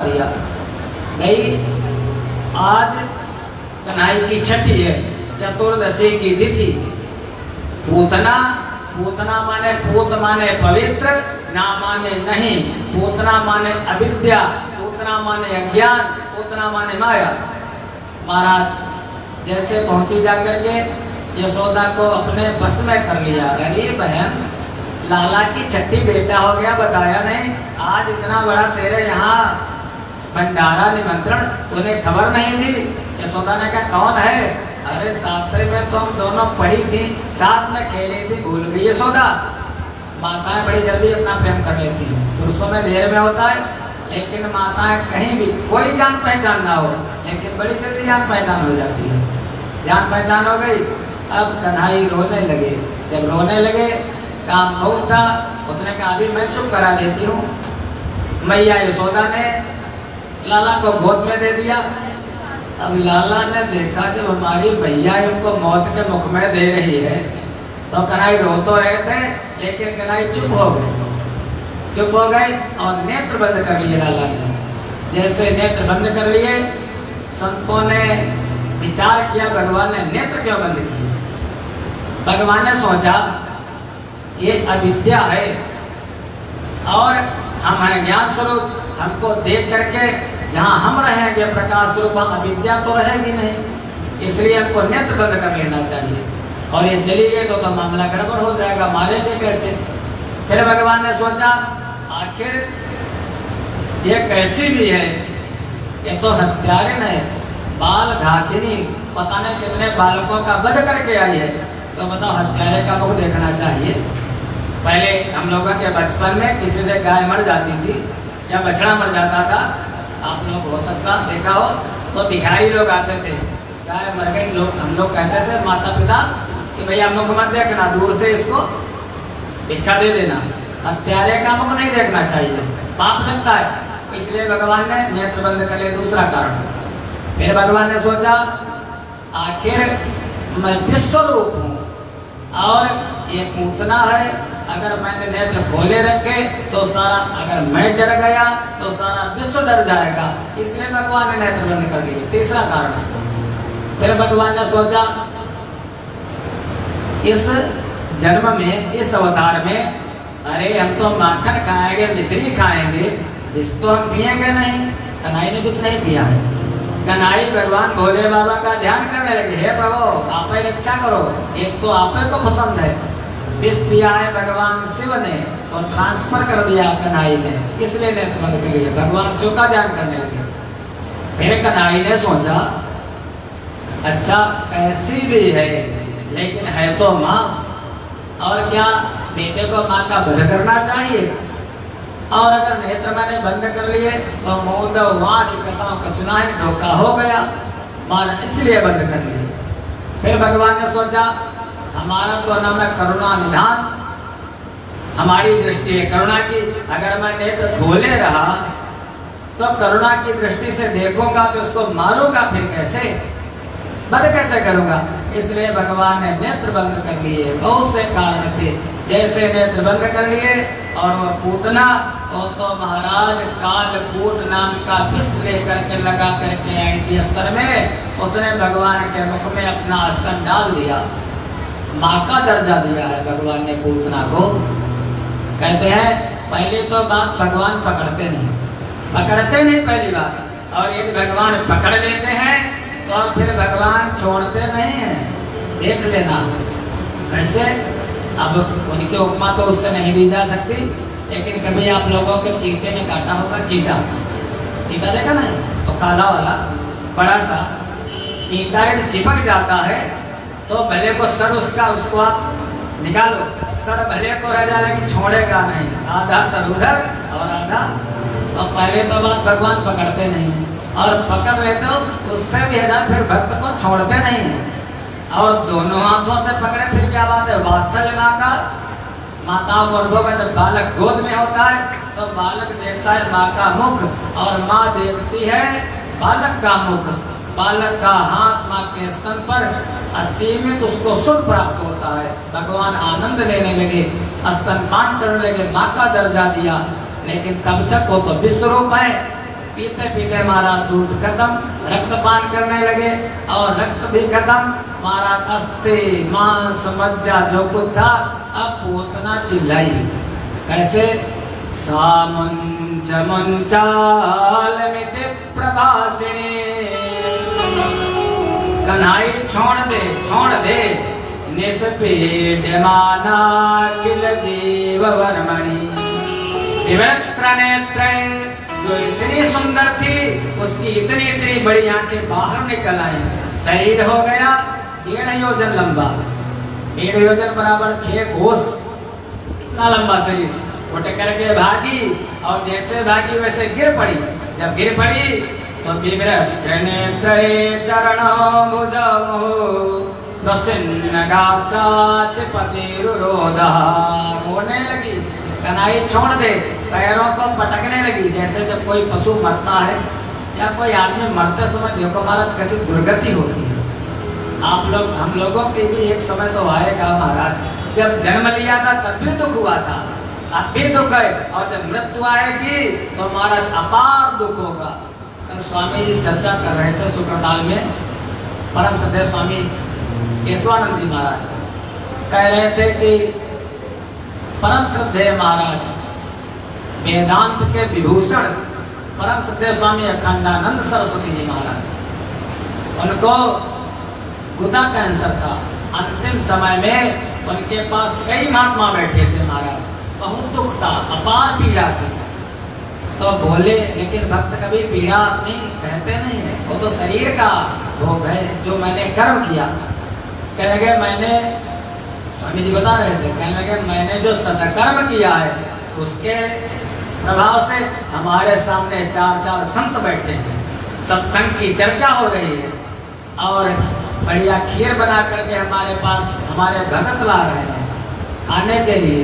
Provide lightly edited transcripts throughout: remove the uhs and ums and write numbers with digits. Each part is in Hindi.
दिया। गई आज कन्हई की छठी है, चतुर्दशी की तिथि। पूतना, पूतना माने पूत माने पवित्र, ना माने नहीं। पूतना माने अविद्या, पूतना माने अज्ञान, पूतना माने माया। महाराज जैसे पहुंची जाकर के यशोदा को अपने बस में कर लिया। अरे बहन, लाला की छठी बेटा हो गया, बताया नहीं। आज इतना बड़ा तेरे यहाँ भंडारा निमंत्रण, तूने खबर नहीं दी। यशोदा ने कहा कौन है? अरे सातरे में तो हम दोनों पढ़ी थी, साथ में खेली थी, भूल गई यशोदा। माताएं बड़ी जल्दी अपना प्रेम कर लेती हैं, पुरुषों में देर में होता है, लेकिन माताएं कहीं भी कोई जान पहचान ना हो, लेकिन बड़ी जल्दी जान पहचान हो जाती है। जान पहचान हो गई। अब कन्हई रोने लगे। जब रोने लगे, काम बहुत था, उसने कहा अभी मैं चुप करा देती हूँ। मैया यशोदा ने लाला को गोद में दे दिया। अब लाला ने देखा जब हमारी भैया इनको मौत के मुख में दे रही है, तो कन्हई रो तो रहे थे, लेकिन कन्हई चुप हो गए। चुप हो गए और नेत्र बंद कर लिए लाला ने। जैसे नेत्र बंद कर लिए, संतों ने विचार किया भगवान ने नेत्र क्यों बंद किए। भगवान ने सोचा ये अविद्या है और हम हैं ज्ञान स्वरूप, हमको देख करके जहाँ हम रहेंगे प्रकाश स्वरूप, अविद्या तो रहेगी नहीं, इसलिए हमको नेत्र बंद कर लेना चाहिए। और ये चली गई तो मामला गड़बड़ हो जाएगा, मारेंगे कैसे। फिर भगवान ने सोचा आखिर ये कैसी भी है, ये तो हत्यारिन है, बाल घातिनी, पता नहीं कितने बालकों का वध करके आई है, तो बताओ हत्यारे का मुख देखना चाहिए। पहले हम लोगों के बचपन में किसी से गाय मर जाती थी या बछड़ा मर जाता था, आप लोग हो सकता देखा हो, तो भिखारी लोग आते थे, गाय मर गई, लोग हम लोग कहते थे माता पिता कि भैया मुख मत देखना, दूर से इसको भिक्षा दे देना। हत्यारे का मुख नहीं देखना चाहिए, पाप लगता है, इसलिए भगवान ने नेत्र बंद कर लिया। दूसरा कारण, फिर भगवान ने सोचा आखिर मैं विश्व रूप हूँ और ये पूतना है, अगर मैंने नेत्र खोले रखे तो सारा, अगर मैं डर गया तो सारा विश्व डर जाएगा, इसलिए भगवान ने नेत्र बंद कर दिए। तीसरा कारण, फिर भगवान ने सोचा इस जन्म में, इस अवतार में, अरे हम तो माखन खाएंगे, मिश्री खाएंगे, विष तो हम पिएंगे नहीं। कन्हई ने विष नहीं पिया है। कन्हई भगवान भोले बाबा का ध्यान करने लगे, हे प्रभु आप ही रक्षा करो, एक तो आप को पसंद है। विष पिया है भगवान शिव ने और ट्रांसफर कर दिया कन्हई ने, इसलिए नेत्र बंद कर लिए, भगवान शिव का ध्यान करने लगे। फिर कन्हई ने सोचा अच्छा ऐसी भी है, लेकिन है तो माँ, और क्या बेटे को माँ का वध करना चाहिए, और अगर नेत्र मैंने बंद कर लिए तो मोद वहाँ की कथाओं का चुनाव धोखा हो गया, माना इसलिए बंद कर लिए। फिर भगवान ने सोचा हमारा तो नाम है करुणा निधान, हमारी दृष्टि है करुणा की, अगर मैं नेत्र खोले रहा तो करुणा की दृष्टि से देखूंगा तो उसको मारूंगा, फिर कैसे बंद कैसे करूंगा, इसलिए भगवान ने नेत्र बंद कर लिए। बहुत से कारण थे, जैसे नेत्र बंद कर लिए और वो पूतना, वो तो महाराज कालकूट नाम का विष लेकर के लगा करके आई थी अस्त्र में, उसने भगवान के मुख में अपना अस्त्र डाल दिया, माँ का दर्जा दिया है भगवान ने पूतना को। कहते हैं पहले तो बात भगवान पकड़ते नहीं पहली बात, और यदि भगवान पकड़ लेते हैं तो फिर भगवान छोड़ते नहीं हैं, देख लेना कैसे। अब उनकी उपमा तो उससे नहीं दी जा सकती, लेकिन कभी आप लोगों के चीते ने काटा होगा, चीता देखा ना, तो काला वाला बड़ा सा चीता यदि चिपक जाता है तो भले को सर उसको आप निकालो, सर भले को रह जाए लेकिन छोड़ेगा नहीं, आधा सर उधर और आधा। तो पहले तो बात भगवान पकड़ते नहीं, और पकड़ लेते उससे भी है, फिर भक्त को छोड़ते नहीं, और दोनों हाथों से पकड़े फिर क्या बात है, वात्सल्य माँ का। माताओं को अनुभव है, जब बालक गोद में होता है तो बालक देखता है माँ का मुख, और माँ देखती है बालक का मुख। बालक का हाथ माँ के स्तन पर असीमित उसको सुख प्राप्त होता है। भगवान आनंद लेने लगे, स्तनपान करने लगे, माँ का दर्जा दिया, लेकिन तब तक वो तो विश्व रूप है, पीते पीते महाराज दूध खत्म, रक्तपान करने लगे और रक्त भी खत्म। महाराज अस्थि मांस मज्जा जो कुछ था, अब पूतना चिल्लाई कैसे, सामुंच मुंचाल मिति प्रभासिनी, कन्हाई छोड़ दे निष्पीड्यमाना किल जीव वर्मणि, विवत्र नेत्र, जो इतनी सुंदर थी उसकी इतनी बड़ी आंखें बाहर निकल आई। शरीर हो गया 1.5 योजन लंबा, 1.5 योजन बराबर 6 कोस, इतना लंबा शरीर। उठ करके भागी और जैसे भागी वैसे गिर पड़ी। जब गिर पड़ी तो विवृत्र नेत्र चरणों भुजौ प्रसन्न गात्रा चिपतिरुरोधा, रोने लगी, कन्हाई छोड़ दे, पैरों को पटकने लगी जैसे जब कोई पशु मरता है या कोई आदमी मरते समय देखो महाराज कैसी दुर्गति होती है। आप लोग हम लोगों के भी एक समय तो आएगा महाराज, जब जन्म लिया था तब भी दुख हुआ था, अब भी दुख है, और जब मृत्यु आएगी तो महाराज अपार दुख होगा। तो स्वामी जी चर्चा कर रहे थे शुक्रताल में, परम श्रद्धेय स्वामी केशवानंद जी महाराज कह रहे थे कि परम श्रद्धेय महाराज वेदांत के विभूषण परम श्रद्धेय स्वामी अखंडानंद सरस्वती जी महाराज, उनको गुदा कैंसर था। अंतिम समय में उनके पास कई महात्मा बैठे थे महाराज, बहुत दुख था, अपार पीड़ा थी। तो बोले लेकिन भक्त कभी पीड़ा अपनी कहते नहीं है, वो तो शरीर का भोग है जो मैंने कर्म किया। कहने लगे मैंने, स्वामी जी बता रहे थे, कहने लगे मैंने जो सत्कर्म किया है उसके प्रभाव से हमारे सामने 4 संत बैठे हैं, सत्संग की चर्चा हो रही है और बढ़िया खीर बना करके हमारे पास हमारे भगत ला रहे हैं खाने के लिए,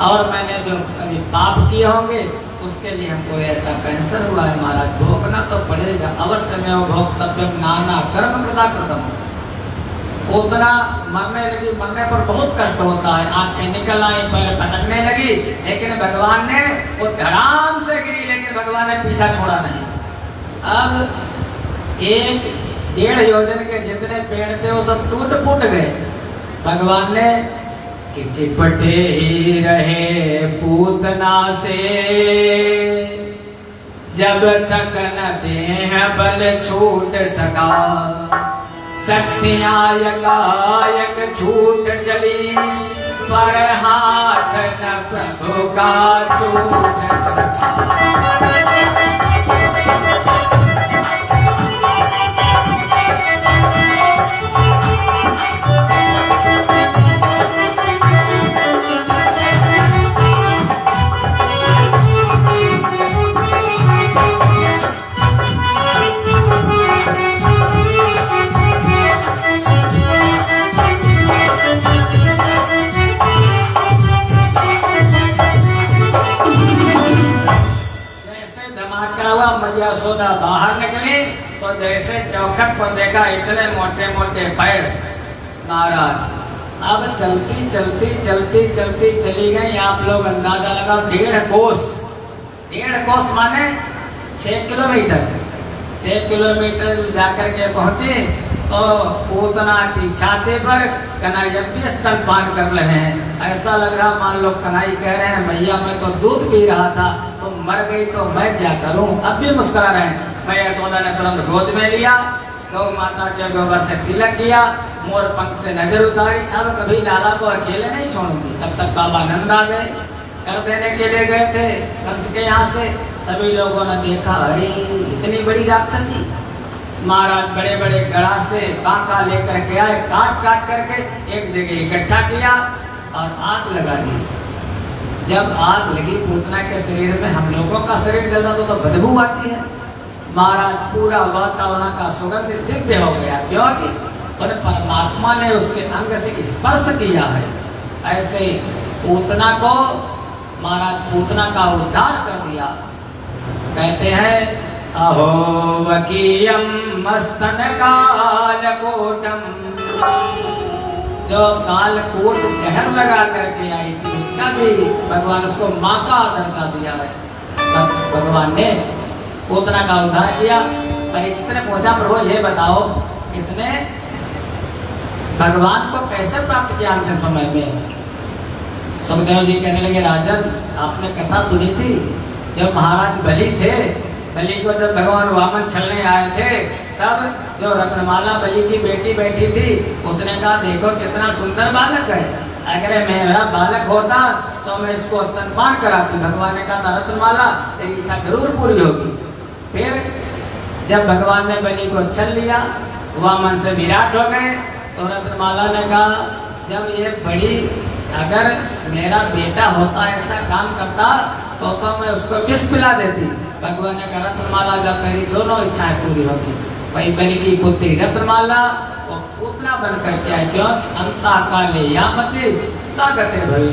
और मैंने जो कभी पाप किए होंगे उसके लिए हमको ऐसा कैंसर हुआ है महाराज, भोगना तो पड़ेगा, अवश्य में वो भोक्तव्यम नाना कर्म कृता कृतम। उतना मरने लगी, मरने पर बहुत कष्ट होता है, आंखें निकल आई, पैर पटकने लगी, लेकिन भगवान ने वो धड़ाम से गिरी, लेकिन भगवान ने पीछा छोड़ा नहीं। अब 1.5 योजन के जितने पेड़ थे वो सब टूट फूट गए। भगवान ने कि चिपटे ही रहे पूतना से, जब तक न देह बल छूट सका, शक्तियाँ यकायक छूट चली, पर हाथ न प्रभु का छूट सका। मैया सोदा बाहर निकली तो जैसे चौखट पर देखा इतने मोटे मोटे पैर महाराज। अब चलती चलती चलती चलती चली गई, आप लोग अंदाजा लगाओ 1.5 कोस, 1.5 कोस माने 6 किलोमीटर, 6 किलोमीटर जाकर के पहुंचे तो पूतना की छाती पर कन्हैया भी स्तनपान कर रहे हैं। ऐसा लग रहा मान लो कन्हैया कह रहे हैं मैया मैं तो दूध पी रहा था, तो मर गई तो मैं क्या करूं। अब भी मुस्कुरा रहे हैं। मैया यशोदा ने तुरंत गोद में लिया, गौ माता के गोबर से तिलक किया, मोर पंख से नजर उतारी, अब कभी लाला को अकेले नहीं छोड़ूंगी। तब तक बाबा नंद आ गए, कर देने के लिए गए थे कंस के यहाँ से। सभी लोगों ने देखा अरे इतनी बड़ी राक्षसी। महाराज बड़े बड़े गड़ा से बांका लेकर के आए, काट काट करके एक जगह इकट्ठा किया और आग लगा दी। जब आग लगी पूतना के शरीर में, हम लोगों का शरीर जला तो बदबू आती है। महाराज पूरा वातावरण का सुगंध दिव्य हो गया, क्योंकि परमात्मा ने उसके अंग से स्पर्श किया है। ऐसे पूतना को महाराज पूतना का उद्धार कर दिया। कहते हैं अहो वकीयम मस्तन कालकोटम, जो कालकोट जहर लगा करके आई थी उसका भी भगवान उसको माँ का दर्जा दिया है। तब भगवान ने उतना का उद्धार किया। परीक्षित ने पूछा प्रभु ये बताओ इसने भगवान को कैसे प्राप्त किया अंतिम समय में। सुखदेव जी कहने लगे राजन आपने कथा सुनी थी जब महाराज बलि थे, बलि को जब भगवान वामन छलने आए थे तब जो रत्नमाला बलि की बेटी बैठी थी उसने कहा देखो कितना सुंदर बालक है, अगर मेरा बालक होता तो मैं इसको स्तनपान कराती। भगवान ने कहा रत्नमाला तेरी इच्छा जरूर पूरी होगी। फिर जब भगवान ने बलि को छल लिया वामन से विराट हो गए तो रत्नमाला ने कहा जब ये बड़ी अगर मेरा बेटा होता ऐसा काम करता तो मैं उसको विष पिला देती। भगवान ने कहा रत्नमाला जब तेरी दोनों इच्छाएं पूरी होगी। वही बलि की पुत्री रत्नमाला वो पुतना बन करके आई क्यों अंता काले यामती सागते भवे।